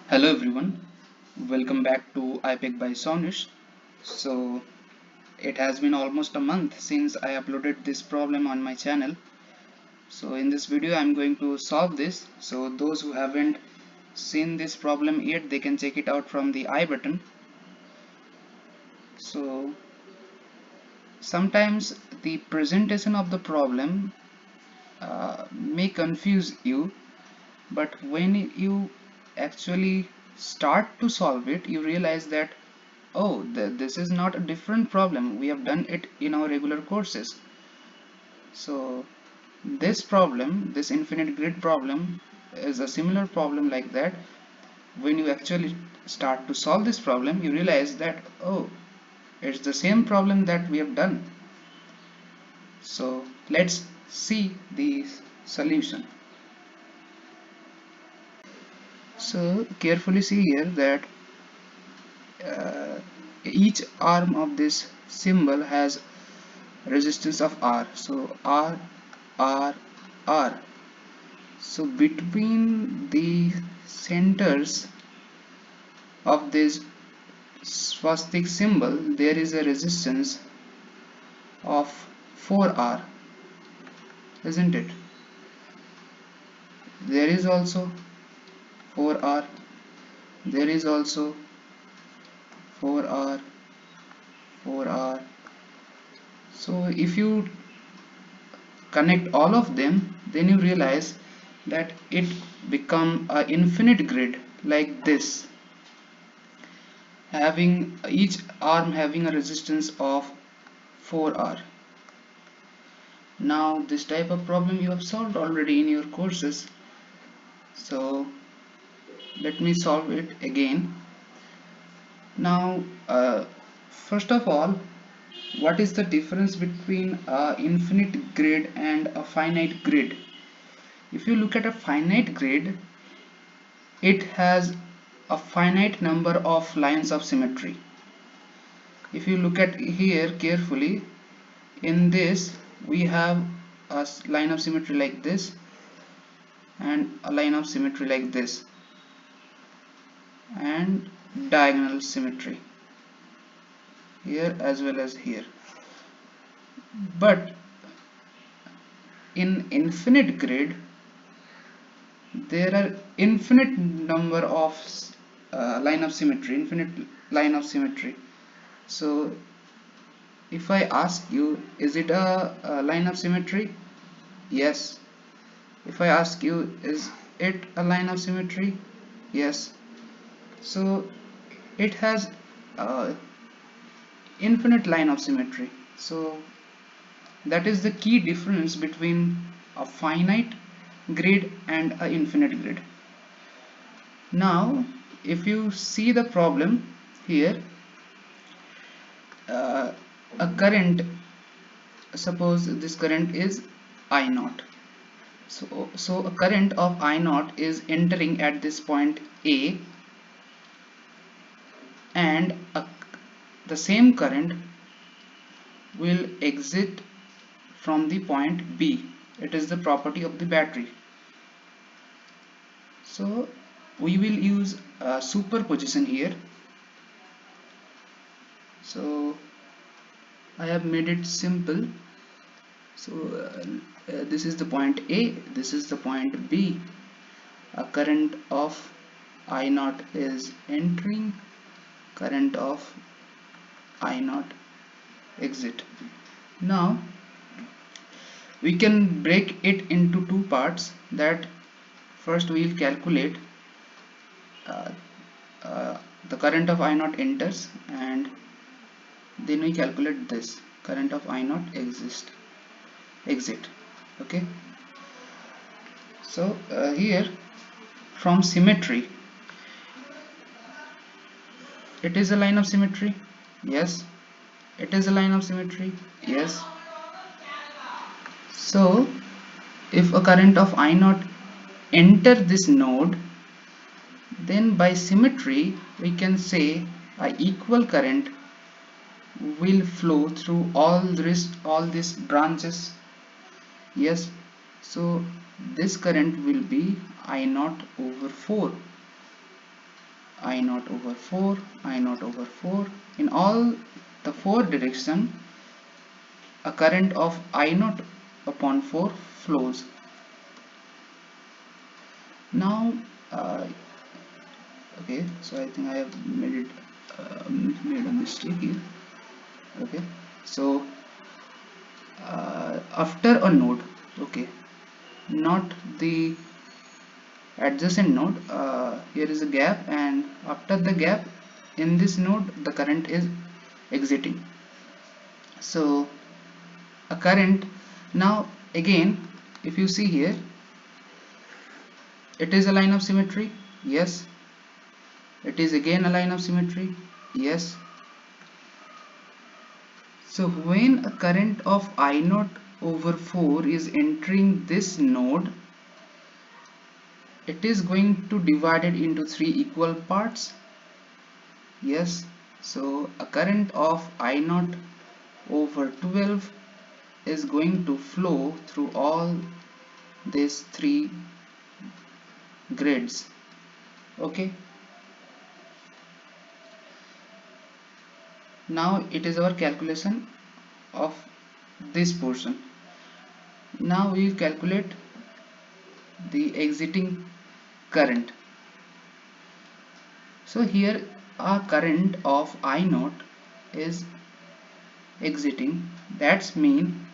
Hello everyone, welcome back to iPick by Sounish. So it has been almost a month since I uploaded this problem on my channel. So in this video I'm going to solve this. So those who haven't seen this problem yet, they can check it out from the I button. So sometimes the presentation of the problem may confuse you, but when you actually start to solve it, you realize that oh, this is not a different problem. We have done it in our regular courses. So this problem, this infinite grid problem, is a similar problem like that. When you actually start to solve this problem, you realize that oh, it's the same problem that we have done. So let's see the solution. So carefully see here that uh, each arm of this symbol has resistance of R. So R. So between the centers of this swastik symbol there is a resistance of 4R, isn't it? There is also 4R, there is also 4R, 4R. So if you connect all of them, then you realize that it become a infinite grid like this, having each arm having a resistance of 4R. Now this type of problem you have solved already in your courses, so let me solve it again. Now first of all, what is the difference between a infinite grid and a finite grid? If you look at a finite grid, it has a finite number of lines of symmetry. If you look at here carefully, in this we have a line of symmetry like this and a line of symmetry like this and diagonal symmetry here as well as here. But in infinite grid there are infinite number of infinite line of symmetry. So if I ask you, is it a line of symmetry? Yes. If I ask you, is it a line of symmetry? Yes. So it has infinite line of symmetry. So that is the key difference between a finite grid and an infinite grid. Now if you see the problem here, a current, suppose this current is I naught. So a current of I naught is entering at this point A, and the same current will exit from the point B. It is the property of the battery. So we will use superposition here. So I have made it simple. So this is the point A, this is the point B. A current of I naught is entering, current of I naught exit. Now we can break it into two parts. That first we will calculate uh, the current of I naught enters, and then we calculate this current of I naught exit. Okay, so here from symmetry, it is a line of symmetry. Yes, it is a line of symmetry. Yes. So if a current of I naught enter this node, then by symmetry we can say a equal current will flow through all these branches. Yes, so this current will be I naught over 4. I naught over 4, I naught over 4. In all the 4 direction, a current of I naught upon 4 flows. Now, okay, so I think I have made a mistake here. Okay, so after a node, okay, not the adjacent node, here is a gap, and after the gap in this node the current is exiting. So a current, now again if you see here, it is a line of symmetry, yes. It is again a line of symmetry, yes. So when a current of I naught over 4 is entering this node, it is going to divide it into 3 equal parts, yes. So a current of I naught over 12 is going to flow through all these 3 grids. Okay, now it is our calculation of this portion. Now we calculate the exiting current. So here a current of I naught is exiting. That's mean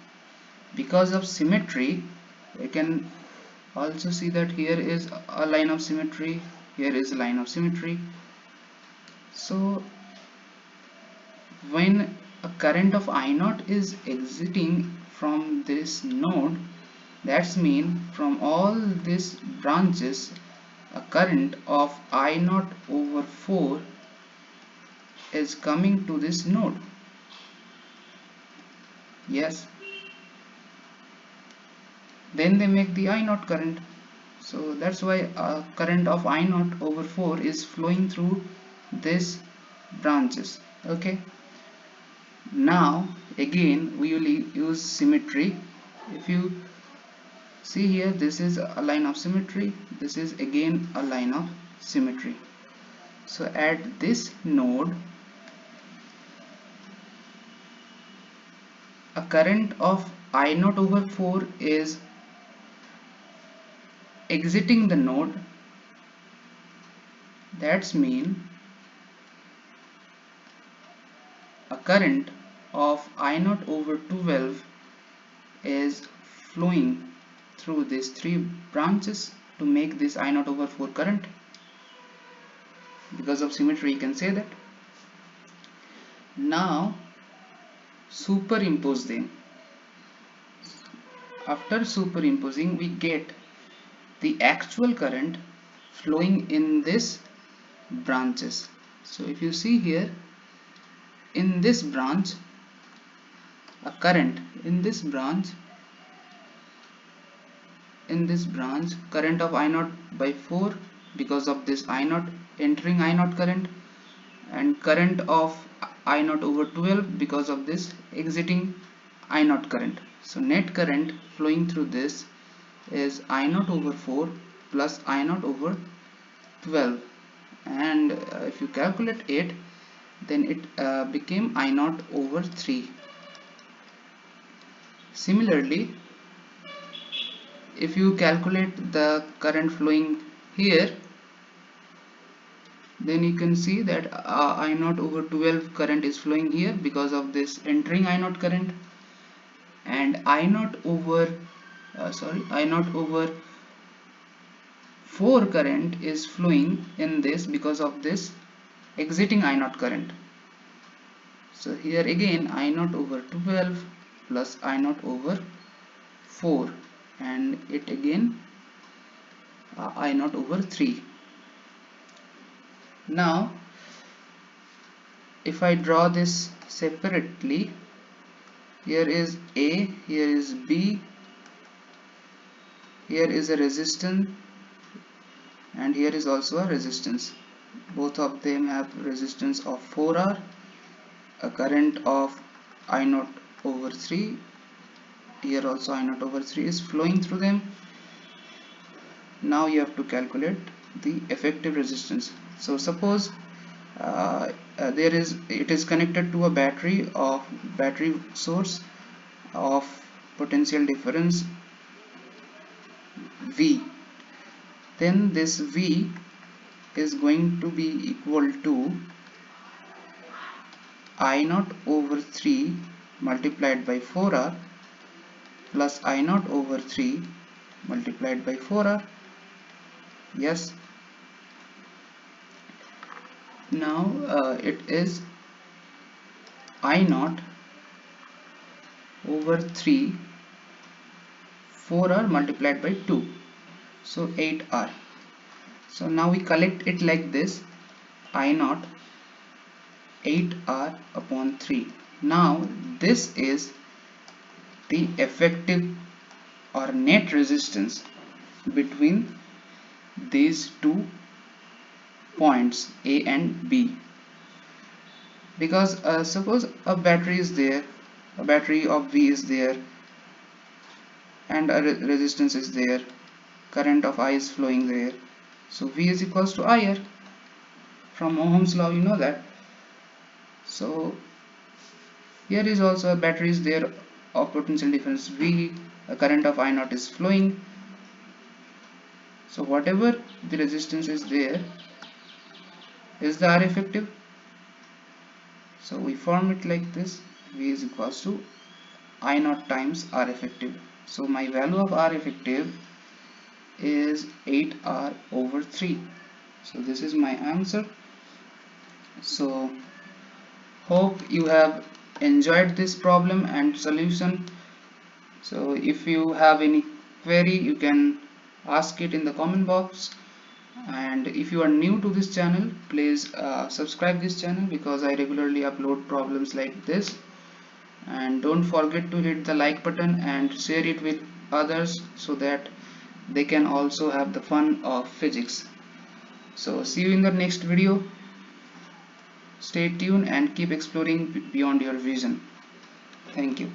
because of symmetry, we can also see that here is a line of symmetry, here is a line of symmetry. So when a current of I naught is exiting from this node, that's mean from all these branches a current of I naught over 4 is coming to this node, yes. Then they make the I naught current. So that's why a current of I naught over 4 is flowing through these branches. Okay, now again we will use symmetry. If you see here, this is a line of symmetry, this is again a line of symmetry. So at this node, a current of I naught over 4 is exiting the node. That's mean a current of I naught over 12 is flowing through these 3 branches to make this I naught over 4 current. Because of symmetry you can say that. Now superimpose them. After superimposing we get the actual current flowing in this branches. So if you see here, in this branch, a current in this branch, current of I naught by 4 because of this I naught entering I naught current, and current of I naught over 12 because of this exiting I naught current. So net current flowing through this is I naught over 4 plus I naught over 12, and if you calculate it, then it became I naught over 3. Similarly, if you calculate the current flowing here, then you can see that I naught over 12 current is flowing here because of this entering I naught current, and I naught over 4 current is flowing in this because of this exiting I naught current. So here again I naught over 12 plus I naught over 4, and it again I naught over 3. Now if I draw this separately, here is A, here is B, here is a resistance, and here is also a resistance. Both of them have resistance of 4R. A current of I naught over 3, here also I naught over 3 is flowing through them. Now you have to calculate the effective resistance. So suppose it is connected to a battery source of potential difference V. Then this V is going to be equal to I naught over 3 multiplied by 4R plus I naught over 3 multiplied by 4R. Yes. Now it is I naught over 3 4R multiplied by 2, so 8R. So now we collect it like this: I naught 8R upon 3. Now this is the effective or net resistance between these two points A and B. Because suppose a battery is there, a battery of V is there, and a resistance is there, current of I is flowing there, so V is equals to IR. From Ohm's law you know that. So here is also a battery is there of potential difference V, a current of I naught is flowing, so whatever the resistance is there is the R effective. So we form it like this: V is equals to I naught times R effective. So my value of R effective is 8R over 3. So this is my answer. So hope you have enjoyed this problem and solution. So if you have any query, you can ask it in the comment box. And if you are new to this channel, please subscribe this channel, because I regularly upload problems like this. And don't forget to hit the like button and share it with others, so that they can also have the fun of physics. So see you in the next video. Stay tuned and keep exploring beyond your vision. Thank you.